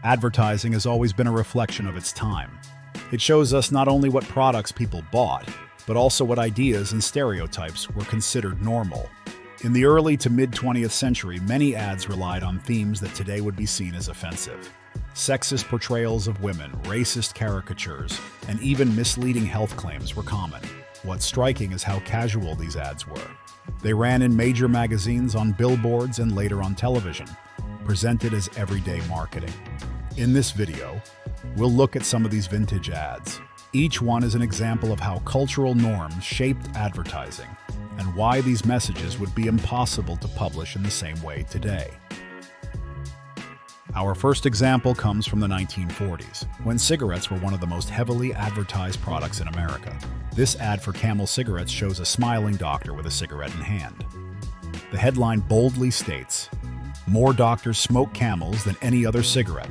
Advertising has always been a reflection of its time. It shows us not only what products people bought, but also what ideas and stereotypes were considered normal. In the early to mid-20th century, many ads relied on themes that today would be seen as offensive. Sexist portrayals of women, racist caricatures, and even misleading health claims were common. What's striking is how casual these ads were. They ran in major magazines, on billboards, and later on television, presented as everyday marketing. In this video, we'll look at some of these vintage ads. Each one is an example of how cultural norms shaped advertising and why these messages would be impossible to publish in the same way today. Our first example comes from the 1940s, when cigarettes were one of the most heavily advertised products in America. This ad for Camel cigarettes shows a smiling doctor with a cigarette in hand. The headline boldly states, "More doctors smoke Camels than any other cigarette."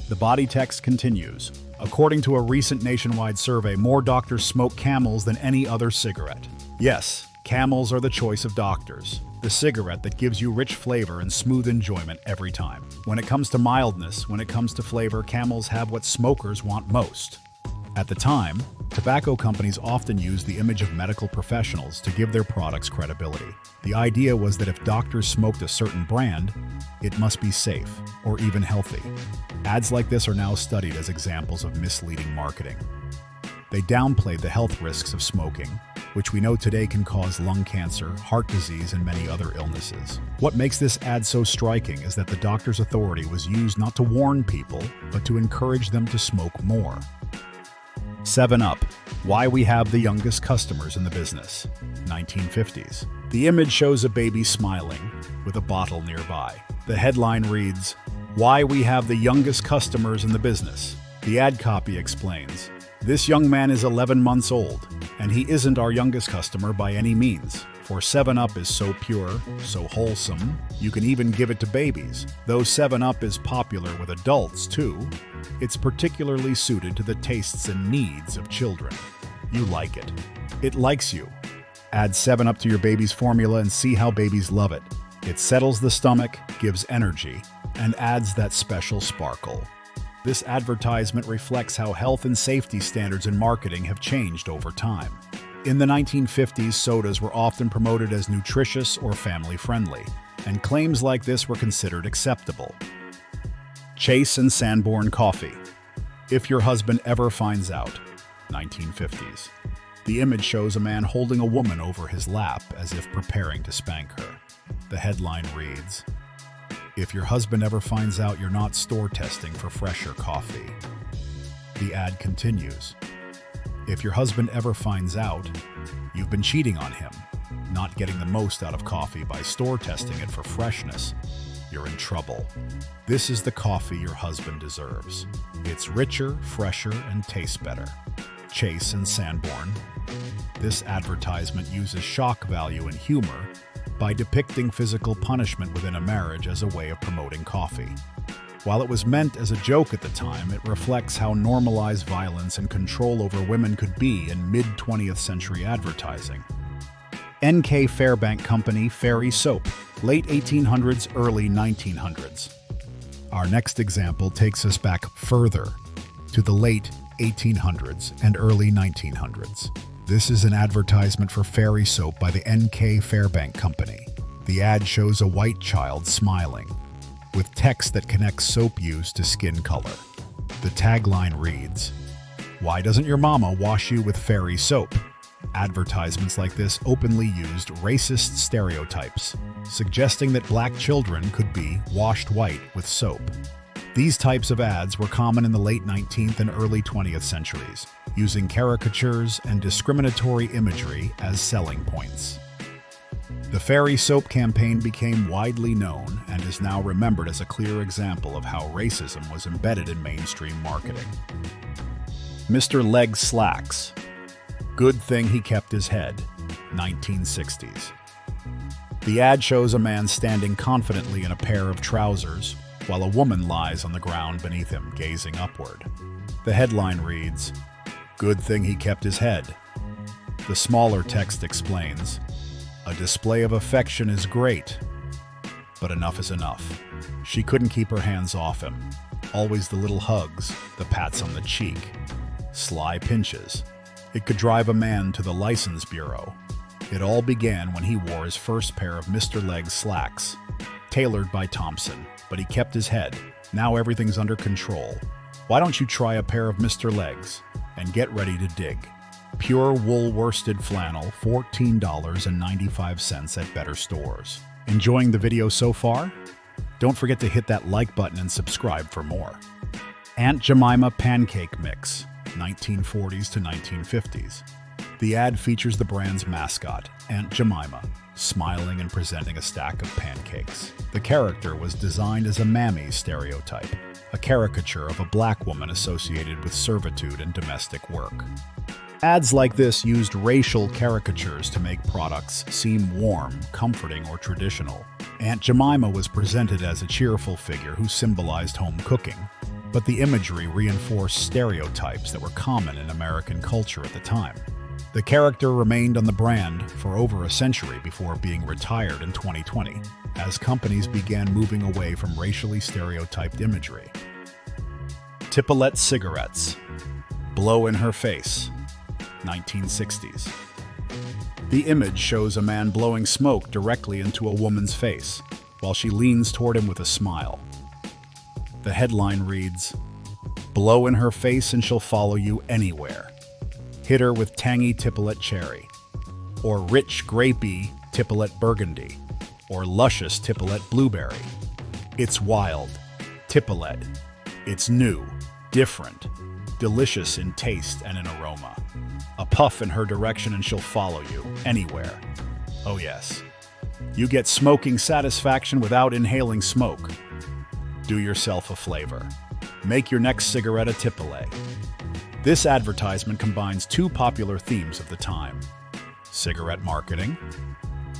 The body text continues, "According to a recent nationwide survey, more doctors smoke Camels than any other cigarette." Yes, Camels are the choice of doctors, the cigarette that gives you rich flavor and smooth enjoyment every time. When it comes to mildness, when it comes to flavor, Camels have what smokers want most. At the time, tobacco companies often used the image of medical professionals to give their products credibility. The idea was that if doctors smoked a certain brand, it must be safe or even healthy. Ads like this are now studied as examples of misleading marketing. They downplayed the health risks of smoking, which we know today can cause lung cancer, heart disease, and many other illnesses. What makes this ad so striking is that the doctor's authority was used not to warn people, but to encourage them to smoke more. 7-Up, why we have the youngest customers in the business. 1950s. The image shows a baby smiling with a bottle nearby. The headline reads, "Why we have the youngest customers in the business." The ad copy explains, "This young man is 11 months old, and he isn't our youngest customer by any means. For 7-Up is so pure, so wholesome, you can even give it to babies. Though 7-Up is popular with adults too, it's particularly suited to the tastes and needs of children. You like it. It likes you. Add 7-Up to your baby's formula and see how babies love it. It settles the stomach, gives energy, and adds that special sparkle." This advertisement reflects how health and safety standards in marketing have changed over time. In the 1950s, sodas were often promoted as nutritious or family-friendly, and claims like this were considered acceptable. Chase and Sanborn coffee. If your husband ever finds out. 1950s. The image shows a man holding a woman over his lap as if preparing to spank her. The headline reads, "If your husband ever finds out you're not store testing for fresher coffee." The ad continues, "If your husband ever finds out you've been cheating on him, not getting the most out of coffee by store testing it for freshness, you're in trouble. This is the coffee your husband deserves. It's richer, fresher, and tastes better." Chase and Sanborn. This advertisement uses shock value and humor by depicting physical punishment within a marriage as a way of promoting coffee. While it was meant as a joke at the time, it reflects how normalized violence and control over women could be in mid-20th century advertising. N.K. Fairbank Company Fairy Soap, late 1800s, early 1900s. Our next example takes us back further to the late 1800s and early 1900s. This is an advertisement for Fairy Soap by the N.K. Fairbank Company. The ad shows a white child smiling, with text that connects soap use to skin color. The tagline reads, "Why doesn't your mama wash you with Fairy Soap?" Advertisements like this openly used racist stereotypes, suggesting that black children could be washed white with soap. These types of ads were common in the late 19th and early 20th centuries, using caricatures and discriminatory imagery as selling points. The Fairy Soap campaign became widely known and is now remembered as a clear example of how racism was embedded in mainstream marketing. Mr. Leg Slacks. Good thing he kept his head. 1960s. The ad shows a man standing confidently in a pair of trousers, while a woman lies on the ground beneath him, gazing upward. The headline reads, "Good thing he kept his head." The smaller text explains, "A display of affection is great, but enough is enough. She couldn't keep her hands off him. Always the little hugs, the pats on the cheek, sly pinches. It could drive a man to the license bureau. It all began when he wore his first pair of Mr. Legs slacks, tailored by Thompson, but he kept his head. Now everything's under control. Why don't you try a pair of Mr. Legs and get ready to dig? Pure wool worsted flannel, $14.95 at better stores. Enjoying the video so far? Don't forget to hit that like button and subscribe for more. Aunt Jemima Pancake Mix, 1940s to 1950s. The ad features the brand's mascot, Aunt Jemima, smiling and presenting a stack of pancakes. The character was designed as a Mammy stereotype, a caricature of a black woman associated with servitude and domestic work. Ads like this used racial caricatures to make products seem warm, comforting, or traditional. Aunt Jemima was presented as a cheerful figure who symbolized home cooking, but the imagery reinforced stereotypes that were common in American culture at the time. The character remained on the brand for over a century before being retired in 2020, as companies began moving away from racially stereotyped imagery. Tipalet cigarettes. Blow in her face. 1960s. The image shows a man blowing smoke directly into a woman's face, while she leans toward him with a smile. The headline reads, "Blow in her face and she'll follow you anywhere. Hit her with tangy Tipalet cherry, or rich grapey Tipalet burgundy, or luscious Tipalet blueberry. It's wild. Tipalet. It's new, different, delicious in taste and in aroma. A puff in her direction and she'll follow you anywhere. Oh yes. You get smoking satisfaction without inhaling smoke. Do yourself a flavor. Make your next cigarette a Tipalet." This advertisement combines two popular themes of the time: cigarette marketing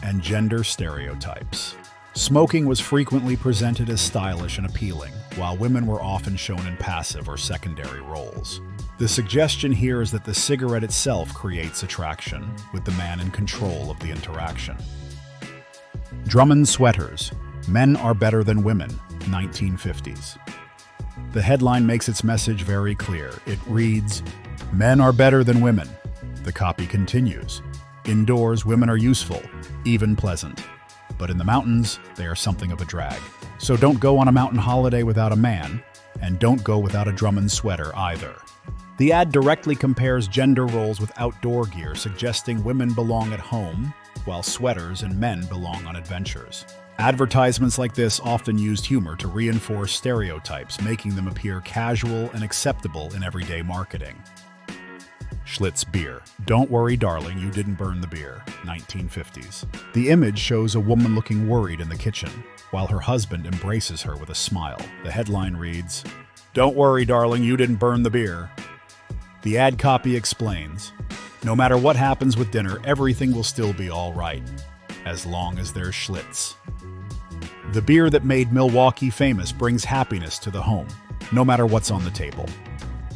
and gender stereotypes. Smoking was frequently presented as stylish and appealing, while women were often shown in passive or secondary roles. The suggestion here is that the cigarette itself creates attraction, with the man in control of the interaction. Drummond sweaters. Men are better than women, 1950s. The headline makes its message very clear. It reads, "Men are better than women." The copy continues, "Indoors, women are useful, even pleasant. But in the mountains, they are something of a drag. So don't go on a mountain holiday without a man, and don't go without a Drummond sweater either." The ad directly compares gender roles with outdoor gear, suggesting women belong at home, while sweaters and men belong on adventures. Advertisements like this often used humor to reinforce stereotypes, making them appear casual and acceptable in everyday marketing. Schlitz beer. "Don't worry, darling, you didn't burn the beer," 1950s. The image shows a woman looking worried in the kitchen, while her husband embraces her with a smile. The headline reads, "Don't worry, darling, you didn't burn the beer." The ad copy explains, "No matter what happens with dinner, everything will still be all right, as long as there's Schlitz. The beer that made Milwaukee famous brings happiness to the home, no matter what's on the table."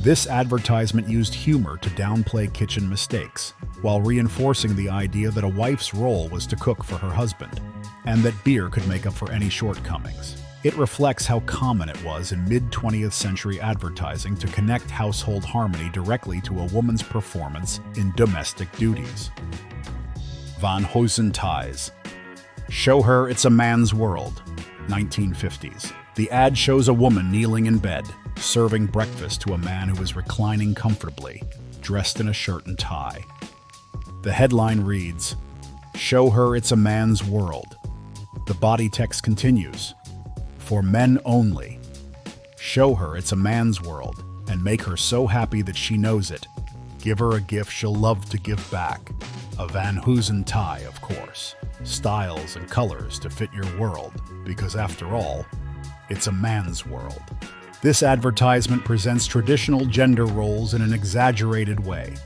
This advertisement used humor to downplay kitchen mistakes, while reinforcing the idea that a wife's role was to cook for her husband, and that beer could make up for any shortcomings. It reflects how common it was in mid-20th century advertising to connect household harmony directly to a woman's performance in domestic duties. Van Heusen ties. "Show her it's a man's world," 1950s. The ad shows a woman kneeling in bed, serving breakfast to a man who is reclining comfortably, dressed in a shirt and tie. The headline reads, "Show her it's a man's world." The body text continues, "For men only. Show her it's a man's world, and make her so happy that she knows it. Give her a gift she'll love to give back. A Van Heusen tie, of course. Styles and colors to fit your world, because after all, it's a man's world." This advertisement presents traditional gender roles in an exaggerated way,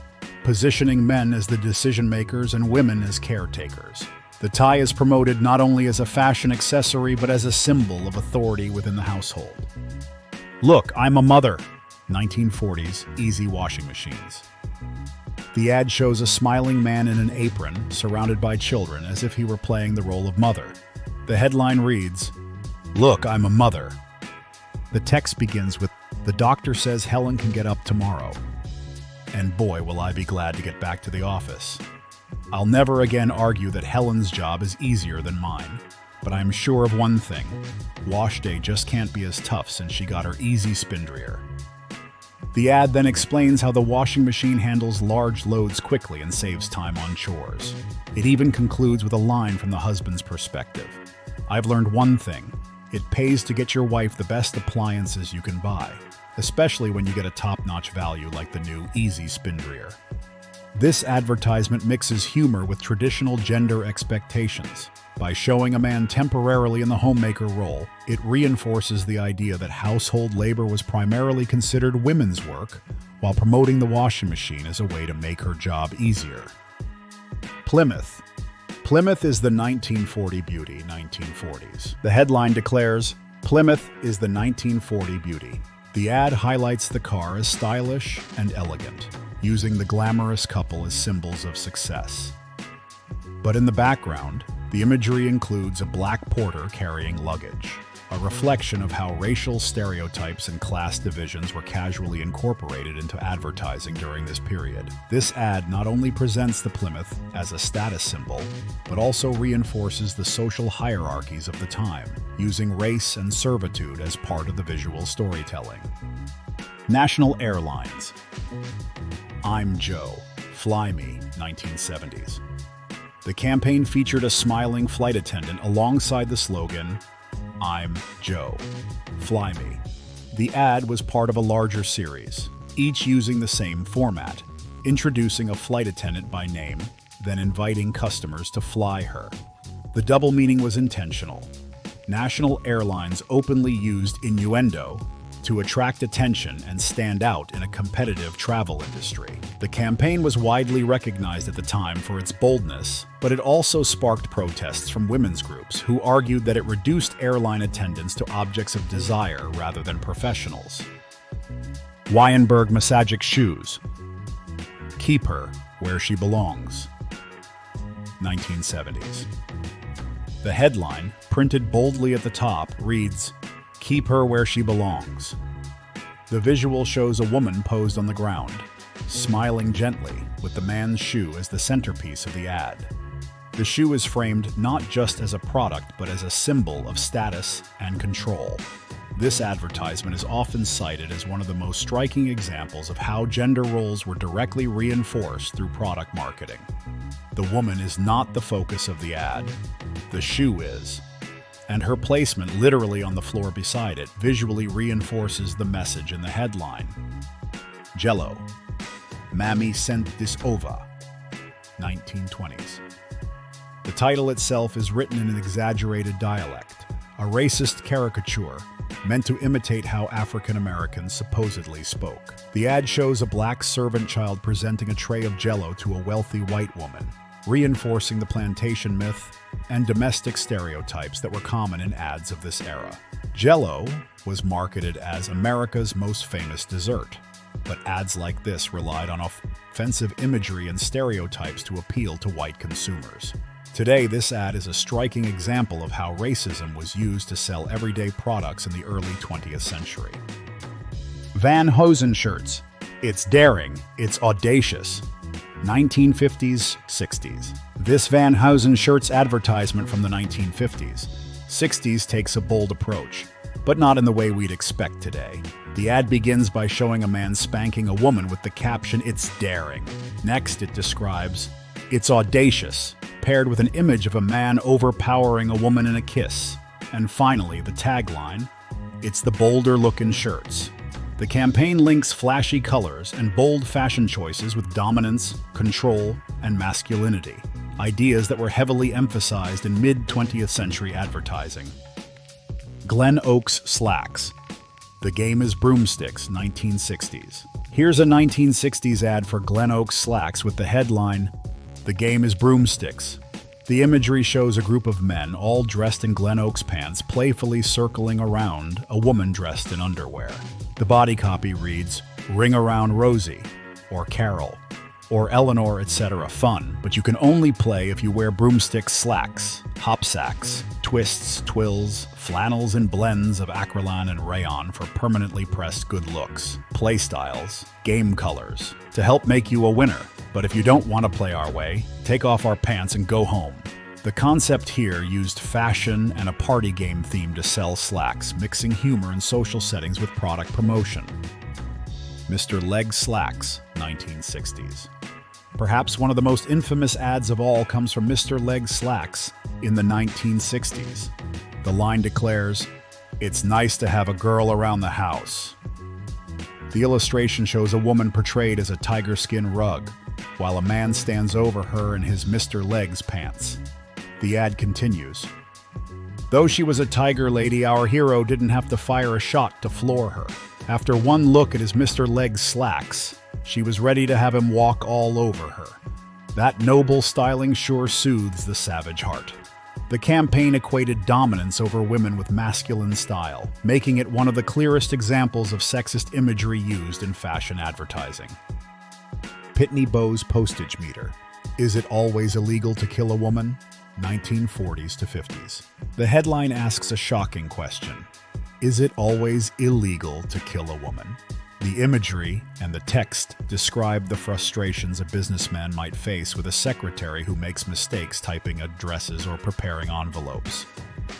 positioning men as the decision-makers and women as caretakers. The tie is promoted not only as a fashion accessory, but as a symbol of authority within the household. "Look, I'm a mother." 1940s easy washing machines. The ad shows a smiling man in an apron, surrounded by children, as if he were playing the role of mother. The headline reads, "Look, I'm a mother." The text begins with, "The doctor says Helen can get up tomorrow. And boy, will I be glad to get back to the office. I'll never again argue that Helen's job is easier than mine, but I'm sure of one thing. Wash day just can't be as tough since she got her easy spin dryer." The ad then explains how the washing machine handles large loads quickly and saves time on chores. It even concludes with a line from the husband's perspective. "I've learned one thing. It pays to get your wife the best appliances you can buy, especially when you get a top-notch value like the new Easy Spin Dryer." This advertisement mixes humor with traditional gender expectations. By showing a man temporarily in the homemaker role, it reinforces the idea that household labor was primarily considered women's work, while promoting the washing machine as a way to make her job easier. Plymouth. Plymouth is the 1940 beauty, 1940s. The headline declares, "Plymouth is the 1940 beauty." The ad highlights the car as stylish and elegant, using the glamorous couple as symbols of success. But in the background, the imagery includes a black porter carrying luggage, a reflection of how racial stereotypes and class divisions were casually incorporated into advertising during this period. This ad not only presents the Plymouth as a status symbol, but also reinforces the social hierarchies of the time, using race and servitude as part of the visual storytelling. National Airlines. "I'm Joe. Fly me," 1970s. The campaign featured a smiling flight attendant alongside the slogan, "I'm Joe. Fly me." The ad was part of a larger series, each using the same format, introducing a flight attendant by name, then inviting customers to fly her. The double meaning was intentional. National Airlines openly used innuendo to attract attention and stand out in a competitive travel industry. The campaign was widely recognized at the time for its boldness, but it also sparked protests from women's groups who argued that it reduced airline attendants to objects of desire rather than professionals. Weyenberg Massagic Shoes. "Keep her where she belongs," 1970s. The headline, printed boldly at the top, reads, "Keep her where she belongs." The visual shows a woman posed on the ground, smiling gently, with the man's shoe as the centerpiece of the ad. The shoe is framed not just as a product, but as a symbol of status and control. This advertisement is often cited as one of the most striking examples of how gender roles were directly reinforced through product marketing. The woman is not the focus of the ad, the shoe is, and her placement literally on the floor beside it visually reinforces the message in the headline. Jell-O. Mammy sent this ovah, 1920s. The title itself is written in an exaggerated dialect, a racist caricature meant to imitate how African Americans supposedly spoke. The ad shows a black servant child presenting a tray of Jell-O to a wealthy white woman, reinforcing the plantation myth and domestic stereotypes that were common in ads of this era. Jell-O was marketed as America's most famous dessert, but ads like this relied on offensive imagery and stereotypes to appeal to white consumers. Today, this ad is a striking example of how racism was used to sell everyday products in the early 20th century. Van Heusen shirts. "It's daring, it's audacious," 1950s, 60s. This Van Heusen shirts advertisement from the 1950s. 60s takes a bold approach, but not in the way we'd expect today. The ad begins by showing a man spanking a woman with the caption, "It's daring." Next, it describes, "It's audacious," paired with an image of a man overpowering a woman in a kiss. And finally, the tagline, "It's the bolder looking shirts." The campaign links flashy colors and bold fashion choices with dominance, control, and masculinity, ideas that were heavily emphasized in mid-20th century advertising. Glen Oaks slacks. "The game is Broomsticks," 1960s. Here's a 1960s ad for Glen Oaks slacks with the headline, "The game is Broomsticks." The imagery shows a group of men, all dressed in Glen Oaks pants, playfully circling around a woman dressed in underwear. The body copy reads, "Ring around Rosie," or Carol, or Eleanor, etc. fun, but you can only play if you wear Broomsticks slacks, hop sacks, twists, twills, flannels, and blends of acrylan and rayon for permanently pressed good looks, play styles, game colors, to help make you a winner. But if you don't want to play our way, take off our pants and go home. The concept here used fashion and a party game theme to sell slacks, mixing humor in social settings with product promotion. Mr. Leg Slacks, 1960s. Perhaps one of the most infamous ads of all comes from Mr. Leg Slacks in the 1960s. The line declares, "It's nice to have a girl around the house." The illustration shows a woman portrayed as a tiger skin rug, while a man stands over her in his Mr. Legs pants. The ad continues. Though she was a tiger lady, our hero didn't have to fire a shot to floor her. After one look at his Mr. Legs slacks, she was ready to have him walk all over her. That noble styling sure soothes the savage heart. The campaign equated dominance over women with masculine style, making it one of the clearest examples of sexist imagery used in fashion advertising. Pitney Bowes Postage Meter. Is it always illegal to kill a woman? 1940s to 50s. The headline asks a shocking question. Is it always illegal to kill a woman? The imagery and the text describe the frustrations a businessman might face with a secretary who makes mistakes typing addresses or preparing envelopes.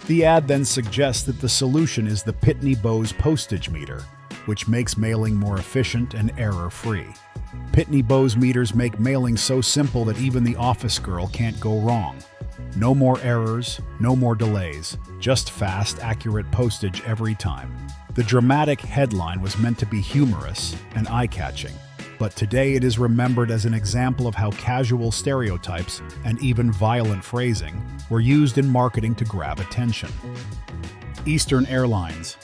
The ad then suggests that the solution is the Pitney Bowes Postage Meter, which makes mailing more efficient and error-free. Pitney Bowes meters make mailing so simple that even the office girl can't go wrong. No more errors, no more delays, just fast, accurate postage every time. The dramatic headline was meant to be humorous and eye-catching, but today it is remembered as an example of how casual stereotypes and even violent phrasing were used in marketing to grab attention. Eastern Airlines,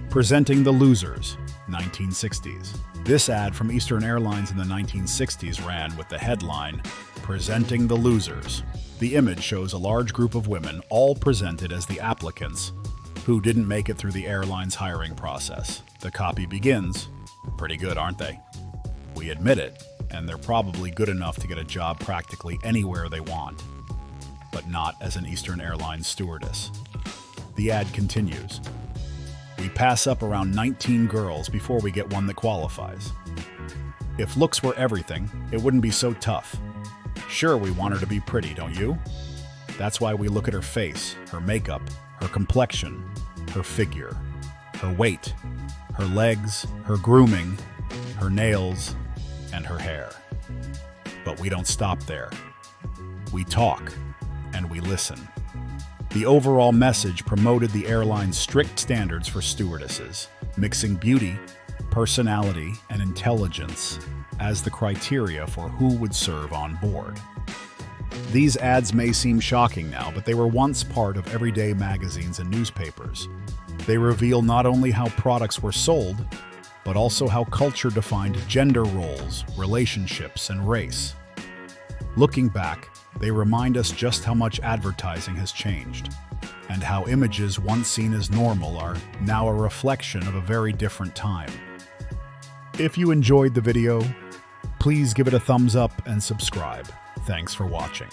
presenting the losers, 1960s. This ad from Eastern Airlines in the 1960s ran with the headline, "Presenting the Losers." The image shows a large group of women, all presented as the applicants, who didn't make it through the airline's hiring process. The copy begins, "Pretty good, aren't they? We admit it, and they're probably good enough to get a job practically anywhere they want, but not as an Eastern Airlines stewardess." The ad continues, "We pass up around 19 girls before we get one that qualifies. If looks were everything, it wouldn't be so tough. Sure, we want her to be pretty, don't you? That's why we look at her face, her makeup, her complexion, her figure, her weight, her legs, her grooming, her nails, and her hair. But we don't stop there. We talk, and we listen." The overall message promoted the airline's strict standards for stewardesses, mixing beauty, personality, and intelligence as the criteria for who would serve on board. These ads may seem shocking now, but they were once part of everyday magazines and newspapers. They reveal not only how products were sold, but also how culture defined gender roles, relationships, and race. Looking back, they remind us just how much advertising has changed, and how images once seen as normal are now a reflection of a very different time. If you enjoyed the video, please give it a thumbs up and subscribe. Thanks for watching.